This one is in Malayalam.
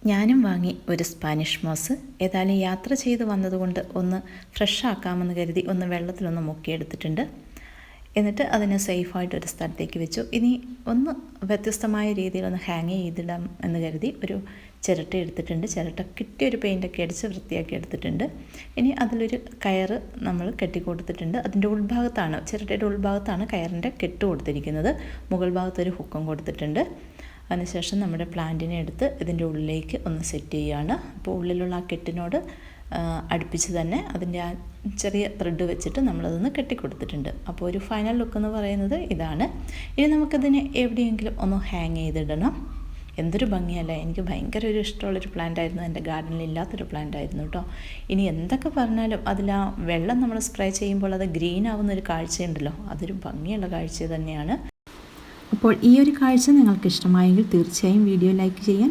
ഞാനും വാങ്ങി ഒരു സ്പാനിഷ് മോസ്. ഏതായാലും യാത്ര ചെയ്ത് വന്നതുകൊണ്ട് ഒന്ന് ഫ്രഷ് ആക്കാമെന്ന് കരുതി ഒന്ന് വെള്ളത്തിലൊന്ന് മുക്കിയെടുത്തിട്ടുണ്ട്. എന്നിട്ട് അതിനെ സേഫായിട്ടൊരു സ്ഥലത്തേക്ക് വെച്ചു. ഇനി ഒന്ന് വ്യത്യസ്തമായ രീതിയിലൊന്ന് ഹാങ് ചെയ്തിടാം എന്ന് കരുതി ഒരു ചിരട്ട എടുത്തിട്ടുണ്ട്. ചിരട്ട കിട്ടിയൊരു പെയിൻ്റൊക്കെ അടിച്ച് വൃത്തിയാക്കി എടുത്തിട്ടുണ്ട്. ഇനി അതിലൊരു കയറ് നമ്മൾ കെട്ടിക്കൊടുത്തിട്ടുണ്ട്. അതിൻ്റെ ഉൾഭാഗത്താണ്, ചിരട്ടയുടെ ഉൾഭാഗത്താണ് കയറിൻ്റെ കെട്ട് കൊടുത്തിരിക്കുന്നത്. മുകൾ ഭാഗത്തൊരു ഹുക്കും കൊടുത്തിട്ടുണ്ട്. അതിനുശേഷം നമ്മുടെ പ്ലാന്റിനെ എടുത്ത് ഇതിൻ്റെ ഉള്ളിലേക്ക് ഒന്ന് സെറ്റ് ചെയ്യുകയാണ്. അപ്പോൾ ഉള്ളിലുള്ള ആ കെട്ടിനോട് അടുപ്പിച്ച് തന്നെ അതിൻ്റെ ആ ചെറിയ ത്രെഡ് വെച്ചിട്ട് നമ്മളതൊന്ന് കെട്ടിക്കൊടുത്തിട്ടുണ്ട്. അപ്പോൾ ഒരു ഫൈനൽ ലുക്ക് എന്ന് പറയുന്നത് ഇതാണ്. ഇനി നമുക്കതിനെ എവിടെയെങ്കിലും ഒന്ന് ഹാങ് ചെയ്തിടണം. എന്തൊരു ഭംഗിയല്ലേ! എനിക്ക് ഭയങ്കര ഒരു ഇഷ്ടമുള്ളൊരു പ്ലാന്റ് ആയിരുന്നു. എൻ്റെ ഗാർഡനിൽ ഇല്ലാത്തൊരു പ്ലാന്റ് ആയിരുന്നു കേട്ടോ. ഇനി എന്തൊക്കെ പറഞ്ഞാലും അതിൽ ആ വെള്ളം നമ്മൾ സ്പ്രേ ചെയ്യുമ്പോൾ അത് ഗ്രീൻ ആവുന്നൊരു കാഴ്ചയുണ്ടല്ലോ, അതൊരു ഭംഗിയുള്ള കാഴ്ച തന്നെയാണ്. അപ്പോൾ ഈ ഒരു കാഴ്ച നിങ്ങൾക്ക് ഇഷ്ടമായെങ്കിൽ തീർച്ചയായും വീഡിയോ ലൈക്ക് ചെയ്യാൻ